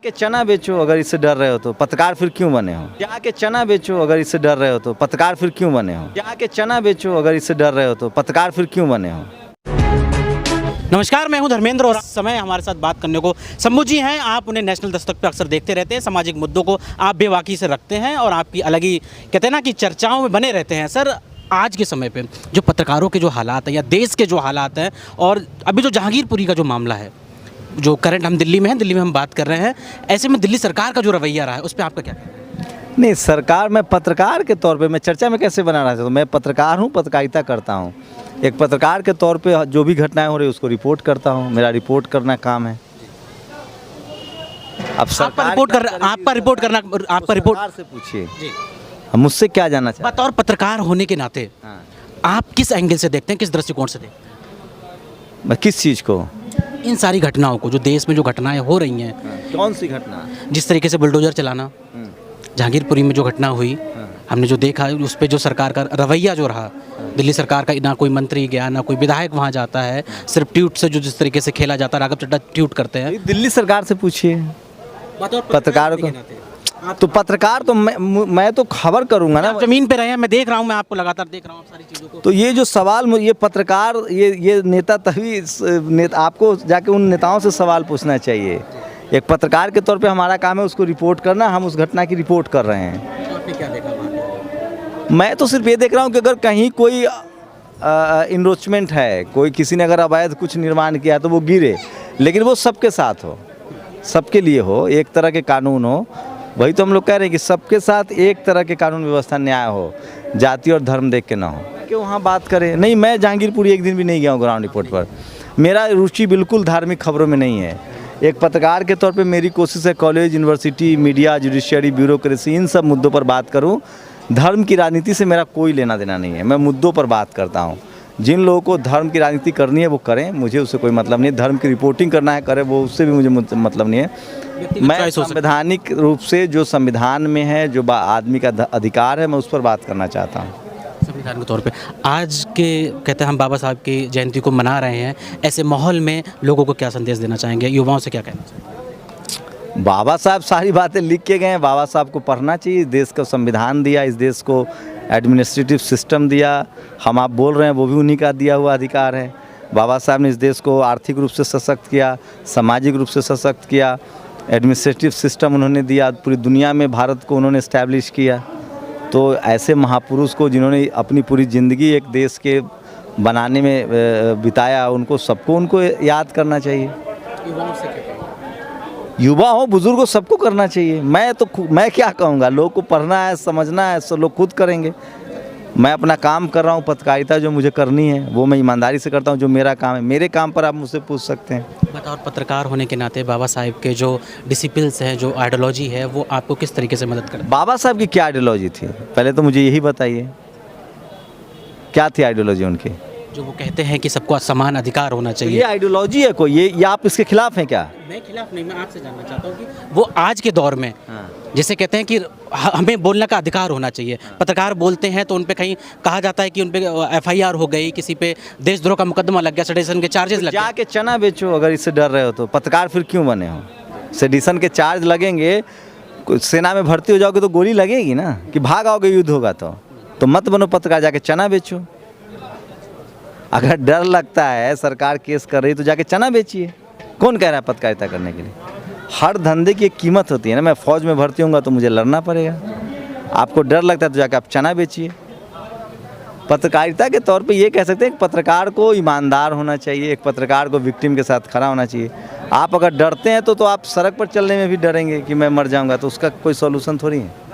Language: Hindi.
जाके चना बेचो अगर इससे डर रहे हो तो, पत्रकार फिर क्यों बने हो? जाके चना बेचो अगर इससे डर रहे हो तो, पत्रकार फिर क्यों बने हो? जाके चना बेचो अगर इससे डर रहे हो तो, पत्रकार फिर क्यों बने हो? नमस्कार, मैं हूं धर्मेंद्र और समय हमारे साथ बात करने को शंभू जी हैं। आप उन्हें नेशनल दस्तक पे अक्सर देखते रहते हैं, सामाजिक मुद्दों को आप बेबाकी से रखते हैं और आपकी अलग ही कहते हैं ना कि चर्चाओं में बने रहते हैं। सर, आज के समय पे जो पत्रकारों के जो हालात हैं या देश के जो हालात हैं और अभी जो जहांगीरपुरी का जो मामला है, जो करंट हम दिल्ली में हैं, दिल्ली में हम बात कर रहे हैं, ऐसे में दिल्ली सरकार का जो रवैया रहा है उस पर आपका क्या कहना है? नहीं, सरकार, मैं पत्रकार के तौर पे मैं चर्चा में कैसे बना रहा था, तो मैं पत्रकार हूँ, पत्रकारिता करता हूँ। एक पत्रकार के तौर पे जो भी घटनाएं हो रही है उसको रिपोर्ट करता हूँ, मेरा रिपोर्ट करना काम है। अब सरकार आपका रिपोर्ट से पूछिए, मुझसे क्या जानना चाहिए? बतौर पत्रकार होने के नाते आप किस एंगल से देखते हैं, किस दृष्टिकोण से देखते हैं? मैं किस चीज़ को? इन सारी घटनाओं को, जो देश में जो घटनाएं हो रही हैं। कौन सी घटना? जिस तरीके से बुलडोजर चलाना, जहांगीरपुरी में जो घटना हुई, हमने जो देखा उस पर जो सरकार का रवैया जो रहा, दिल्ली सरकार का ना कोई मंत्री गया ना कोई विधायक वहाँ जाता है, सिर्फ ट्वीट से जो जिस तरीके से खेला जाता है, राघव चड्ढा ट्वीट करते हैं। दिल्ली सरकार से पूछिए पत्रकारों को। तो पत्रकार तो मैं तो खबर करूंगा ना, जमीन पे रहे हैं, मैं देख रहा हूँ, मैं आपको लगातार देख रहा हूँ सारी चीज़ों को। तो ये जो सवाल, ये पत्रकार, ये नेता तभी आपको जाके उन नेताओं से सवाल पूछना चाहिए। एक पत्रकार के तौर पे हमारा काम है उसको रिपोर्ट करना, हम उस घटना की रिपोर्ट कर रहे हैं। आपने क्या देखा? मैं तो सिर्फ ये देख रहा हूँ कि अगर कहीं कोई इनरोचमेंट है, कोई किसी ने अगर अवैध कुछ निर्माण किया तो वो गिरे, लेकिन वो सबके साथ हो, सबके लिए हो, एक तरह के कानून हो। वही तो हम लोग कह रहे हैं कि सबके साथ एक तरह के कानून व्यवस्था, न्याय हो, जाति और धर्म देख के ना हो कि वहाँ बात करें। नहीं, मैं जहांगीरपुरी एक दिन भी नहीं गया हूँ ग्राउंड रिपोर्ट पर। मेरा रुचि बिल्कुल धार्मिक खबरों में नहीं है। एक पत्रकार के तौर पे मेरी कोशिश है college, university, media, judiciary, bureaucracy, इन सब मुद्दों पर बात करूं। धर्म की राजनीति से मेरा कोई लेना देना नहीं है, मैं मुद्दों पर बात करता हूं। जिन लोगों को धर्म की राजनीति करनी है वो करें, मुझे उससे कोई मतलब नहीं है। धर्म की रिपोर्टिंग करना है करें, वो उससे भी मुझे मतलब नहीं है। मैं संवैधानिक रूप से जो संविधान में है, जो आदमी का अधिकार है, मैं उस पर बात करना चाहता हूँ। संविधान के तौर पे आज के कहते हैं हम बाबा साहब की जयंती को मना रहे हैं, ऐसे माहौल में लोगों को क्या संदेश देना चाहेंगे, युवाओं से क्या कहना चाहेंगे? बाबा साहब सारी बातें लिख के गए हैं, बाबा साहब को पढ़ना चाहिए। इस देश को संविधान दिया, इस देश को एडमिनिस्ट्रेटिव सिस्टम दिया, हम आप बोल रहे हैं वो भी उन्हीं का दिया हुआ अधिकार है। बाबा साहब ने इस देश को आर्थिक रूप से सशक्त किया, सामाजिक रूप से सशक्त किया, एडमिनिस्ट्रेटिव सिस्टम उन्होंने दिया, पूरी दुनिया में भारत को उन्होंने इस्टेब्लिश किया। तो ऐसे महापुरुष को जिन्होंने अपनी पूरी ज़िंदगी एक देश के बनाने में बिताया, उनको याद करना चाहिए। युवा हो, बुजुर्ग हो, सबको करना चाहिए। मैं क्या कहूँगा, लोगों को पढ़ना है, समझना है, सब लोग खुद करेंगे। मैं अपना काम कर रहा हूँ, पत्रकारिता जो मुझे करनी है वो मैं ईमानदारी से करता हूँ। जो मेरा काम है, मेरे काम पर आप मुझसे पूछ सकते हैं। बतौर पत्रकार होने के नाते बाबा साहब के जो डिसिप्लिन्स हैं, जो आइडियोलॉजी है, वो आपको किस तरीके से मदद करती है? बाबा साहब की क्या आइडियोलॉजी थी, पहले तो मुझे यही बताइए, क्या थी आइडियोलॉजी उनकी? जो वो कहते हैं कि सबको समान अधिकार होना चाहिए। ये आइडियोलॉजी है कोई? ये आप इसके खिलाफ हैं क्या? मैं खिलाफ नहीं, मैं आपसे जानना चाहता हूँ कि वो आज के दौर में जैसे कहते हैं कि हमें बोलने का अधिकार होना चाहिए, पत्रकार बोलते हैं तो उन पे कहीं कहा जाता है कि उन पे FIR हो गई, किसी पे देशद्रोह का मुकदमा लग गया, सेडिशन के चार्जेस लग गए। जाके चना बेचो अगर इससे डर रहे हो तो, पत्रकार फिर क्यों बने हो? सेडिशन के चार्ज लगेंगे, सेना में भर्ती हो जाओगे तो गोली लगेगी ना, कि भाग आओगे युद्ध होगा तो मत बनो पत्रकार, जाके चना बेचो। अगर डर लगता है, सरकार केस कर रही तो जाके चना बेचिए। कौन कह रहा है पत्रकारिता करने के लिए? हर धंधे की एक कीमत होती है ना। मैं फौज में भर्ती होऊंगा तो मुझे लड़ना पड़ेगा। आपको डर लगता है तो जाके आप चना बेचिए। पत्रकारिता के तौर पे ये कह सकते हैं कि पत्रकार को ईमानदार होना चाहिए, एक पत्रकार को विक्टिम के साथ खड़ा होना चाहिए। आप अगर डरते हैं तो आप सड़क पर चलने में भी डरेंगे कि मैं मर जाऊंगा, तो उसका कोई सॉल्यूशन थोड़ी है।